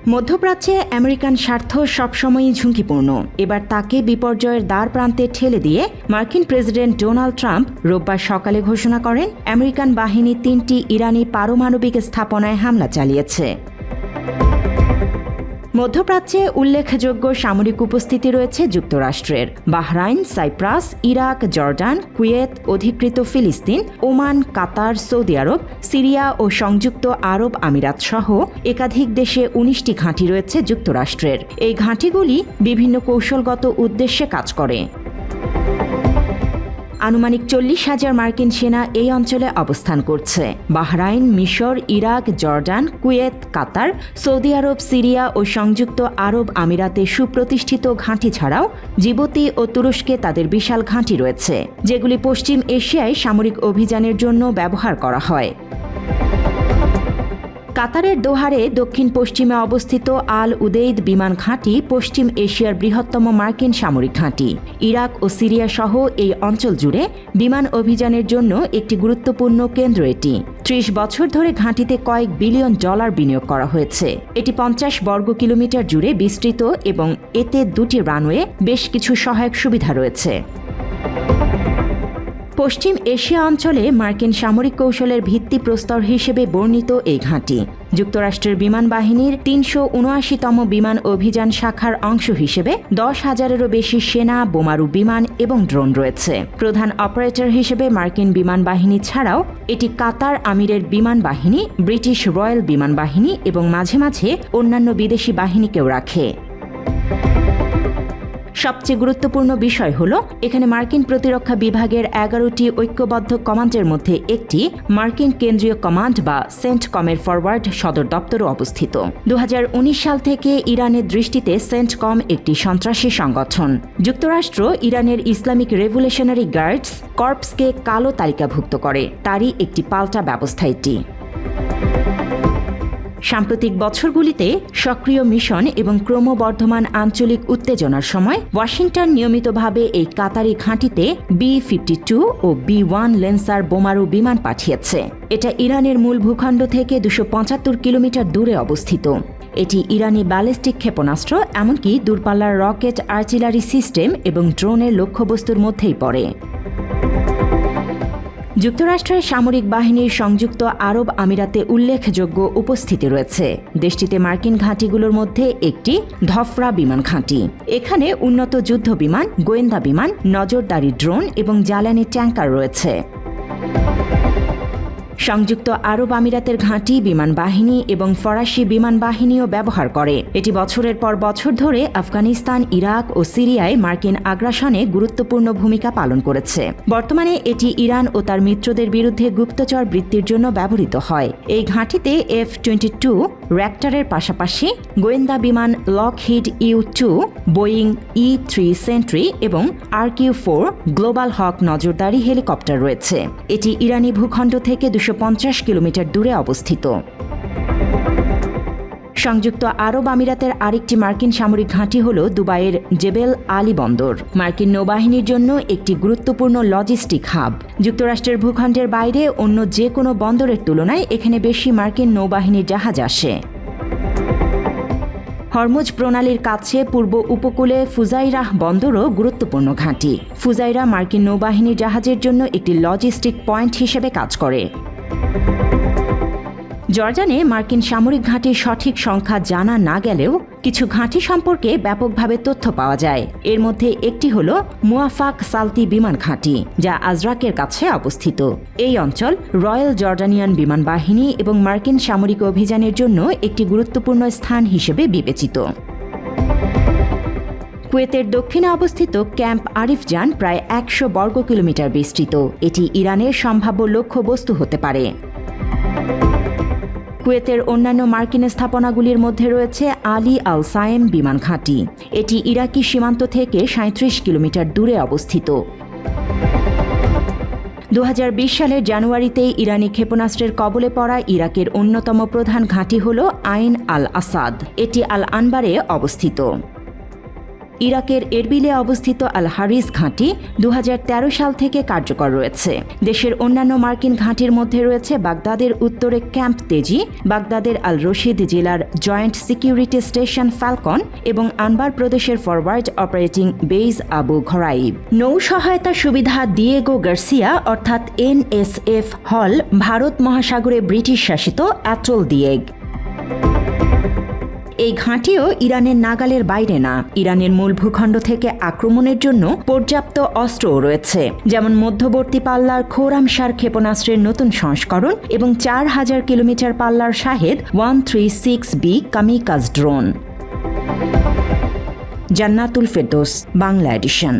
মধ্যপ্রাচ্যে আমেরিকান স্বার্থ সবসময়ই ঝুঁকিপূর্ণ। এবার তাকে বিপর্যয়ের দ্বার প্রান্তে ঠেলে দিয়ে মার্কিন প্রেসিডেন্ট ডোনাল্ড ট্রাম্প রোববার সকালে ঘোষণা করেন আমেরিকান বাহিনী 3টি ইরানি পারমাণবিক স্থাপনায় হামলা চালিয়েছে। মধ্যপ্রাচ্যে উল্লেখযোগ্য সামরিক উপস্থিতি রয়েছে যুক্তরাষ্ট্রের। Bahrain, Cyprus, Iraq, Jordan, Kuwait, অধিকৃত ফিলিস্তিন, ওমান, কাতার, সৌদি আরব, সিরিয়া ও সংযুক্ত আরব আমিরাত সহ একাধিক দেশে 19টি ঘাঁটি রয়েছে যুক্তরাষ্ট্রের। এই ঘাঁটিগুলি বিভিন্ন কৌশলগত উদ্দেশ্যে কাজ করে। আনুমানিক 40,000 মার্কিন সেনা এই অঞ্চলে অবস্থান করছে। বাহরাইন, মিশর, ইরাক, জর্ডান, কুয়েত, কাতার, সৌদি আরব, সিরিয়া ও সংযুক্ত আরব আমিরাতে সুপ্রতিষ্ঠিত ঘাঁটি ছাড়াও জিবুতি ও তুরস্কে তাদের বিশাল ঘাঁটি রয়েছে, যেগুলি পশ্চিম এশিয়ায় সামরিক অভিযানের জন্য ব্যবহার করা হয়। কাতারের দোহারে দক্ষিণ পশ্চিমে অবস্থিত আল উদেইদ বিমান ঘাঁটি পশ্চিম এশিয়ার বৃহত্তম মার্কিন সামরিক ঘাঁটি। ইরাক ও সিরিয়া সহ এই অঞ্চল জুড়ে বিমান অভিযানের জন্য একটি গুরুত্বপূর্ণ কেন্দ্র এটি। 30 বছর ধরে ঘাঁটিতে কয়েক বিলিয়ন ডলার বিনিয়োগ করা হয়েছে। এটি 50 বর্গ কিলোমিটার জুড়ে বিস্তৃত এবং এতে 2টি রানওয়ে, বেশ কিছু সহায়ক সুবিধা রয়েছে। পশ্চিম এশিয়া অঞ্চলে মার্কিন সামরিক কৌশলের ভিত্তিপ্রস্তর হিসেবে বর্ণিত এই ঘাঁটি যুক্তরাষ্ট্রের বিমান বাহিনীর 379তম বিমান অভিযান শাখার অংশ হিসেবে 10,000-এরও বেশি সেনা, বোমারু বিমান এবং ড্রোন রয়েছে। প্রধান অপারেটর হিসেবে মার্কিন বিমান বাহিনী ছাড়াও এটি কাতার আমিরের বিমান বাহিনী, ব্রিটিশ রয়্যাল বিমান বাহিনী এবং মাঝে মাঝে অন্যান্য বিদেশি বাহিনীকেও রাখে। সবচেয়ে গুরুত্বপূর্ণ বিষয় হল এখানে মার্কিন প্রতিরক্ষা বিভাগের 11টি ঐক্যবদ্ধ কমান্ডের মধ্যে একটি মার্কিন কেন্দ্রীয় কমান্ড বা সেন্টকমের ফরওয়ার্ড সদর দপ্তরও অবস্থিত। 2019 সাল থেকে ইরানের দৃষ্টিতে সেন্টকম একটি সন্ত্রাসী সংগঠন। যুক্তরাষ্ট্র ইরানের ইসলামিক রেভলিউশনারি গার্ডস কর্পসকে কালো তালিকাভুক্ত করে, তারই একটি পাল্টা ব্যবস্থা এটি। সাম্প্রতিক বছরগুলিতে সক্রিয় মিশন এবং ক্রমবর্ধমান আঞ্চলিক উত্তেজনার সময় ওয়াশিংটন নিয়মিতভাবে এই কাতারি ঘাঁটিতে B-52 ও B-1 লেন্সার বোমারু বিমান পাঠিয়েছে। এটা ইরানের মূল ভূখণ্ড থেকে 275 কিলোমিটার দূরে অবস্থিত। এটি ইরানি ব্যালিস্টিক ক্ষেপণাস্ত্র, এমনকি দূরপাল্লার রকেট, আর্টিলারি সিস্টেম এবং ড্রোনের লক্ষ্যবস্তুর মধ্যেই পড়ে। যুক্তরাষ্ট্রের সামরিক বাহিনীর সংযুক্ত আরব আমিরাতে উল্লেখযোগ্য উপস্থিতি রয়েছে। দেশটিতে মার্কিন ঘাঁটিগুলোর মধ্যে একটি ধফরা বিমান ঘাঁটি। এখানে উন্নত যুদ্ধ বিমান, গোয়েন্দা বিমান, নজরদারি ড্রোন এবং জ্বালানি ট্যাঙ্কার রয়েছে। সংযুক্ত আরব আমিরাতের ঘাঁটি বিমান বাহিনী এবং ফরাসি বিমান বাহিনীও ব্যবহার করে। এটি বছরের পর বছর ধরে আফগানিস্তান, ইরাক ও সিরিয়ায় মার্কিন আগ্রাসনে গুরুত্বপূর্ণ ভূমিকা পালন করেছে। বর্তমানে এটি ইরান ও তার মিত্রদের বিরুদ্ধে গুপ্তচর বৃত্তির জন্য ব্যবহৃত হয়। এই ঘাঁটিতে F-22 র্যাপ্টরের পাশাপাশি গোয়েন্দা বিমান Lockheed U-2, Boeing E-3 sentry এবং RQ-4 গ্লোবাল হক নজরদারি হেলিকপ্টার রয়েছে। এটি ইরানি ভূখণ্ড থেকে 250 কিলোমিটার দূরে অবস্থিত। সংযুক্ত আরব আমিরাতের আরেকটি মার্কিন সামরিক ঘাঁটি হল দুবাইয়ের জেবেল আলী বন্দর। মার্কিন নৌবাহিনীর জন্য একটি গুরুত্বপূর্ণ লজিস্টিক হাব। যুক্তরাষ্ট্রের ভূখণ্ডের বাইরে অন্য যে কোনো বন্দরের তুলনায় এখানে বেশি মার্কিন নৌবাহিনীর জাহাজ আসে। হরমুজ প্রণালীর কাছে পূর্ব উপকূলে ফুজাইরাহ বন্দরও গুরুত্বপূর্ণ ঘাঁটি। ফুজাইরা মার্কিন নৌবাহিনীর জাহাজের জন্য একটি লজিস্টিক পয়েন্ট হিসেবে কাজ করে। জর্ডানে মার্কিন সামরিক ঘাঁটির সঠিক সংখ্যা জানা না গেলেও কিছু ঘাঁটি সম্পর্কে ব্যাপকভাবে তথ্য পাওয়া যায়। এর মধ্যে একটি হল মুয়াফাক সালতি বিমান ঘাঁটি, যা আজরাকের কাছে অবস্থিত। এই অঞ্চল রয়্যাল জর্ডানিয়ান বিমান বাহিনী এবং মার্কিন সামরিক অভিযানের জন্য একটি গুরুত্বপূর্ণ স্থান হিসেবে বিবেচিত। কুয়েতের দক্ষিণে অবস্থিত ক্যাম্প আরিফজান প্রায় 100 বর্গ কিলোমিটার বিস্তৃত। এটি ইরানের সম্ভাব্য লক্ষ্যবস্তু হতে পারে। কুয়েতের অন্যান্য মার্কিন স্থাপনাগুলির মধ্যে রয়েছে আলী আল সায়েম বিমান ঘাঁটি। এটি ইরাকি সীমান্ত থেকে 37 কিলোমিটার দূরে অবস্থিত। 2020 সালের জানুয়ারিতে ইরানি ক্ষেপণাস্ত্রের কবলে পড়া ইরাকের অন্যতম প্রধান ঘাঁটি হল আইন আল আসাদ। এটি আল আনবারে অবস্থিত। ইরাকের এরবিলে অবস্থিত আল হারিস ঘাঁটি 2013 সাল থেকে কার্যকর রয়েছে। দেশের অন্যান্য মার্কিন ঘাঁটির মধ্যে রয়েছে বাগদাদের উত্তরে ক্যাম্প তেজি, বাগদাদের আল রশিদ জেলার জয়েন্ট সিকিউরিটি স্টেশন ফ্যালকন এবং আনবার প্রদেশের ফরওয়ার্ড অপারেটিং বেজ আবু ঘরাইব। নৌ সহায়তা সুবিধা দিয়েগো গার্সিয়া অর্থাৎ NSF হল ভারত মহাসাগরে ব্রিটিশ শাসিত অ্যাটল দিয়েগ। এই ঘাঁটিও ইরানের নাগালের বাইরে না। ইরানের মূল ভূখণ্ড থেকে আক্রমণের জন্য পর্যাপ্ত অস্ত্রও রয়েছে, যেমন মধ্যবর্তী পাল্লার খোরামশার ক্ষেপণাস্ত্রের নতুন সংস্করণ এবং 4000 কিলোমিটার পাল্লার Shahed 136B কামিকাজ drone. Jannatul Ferdous, Bangla addition.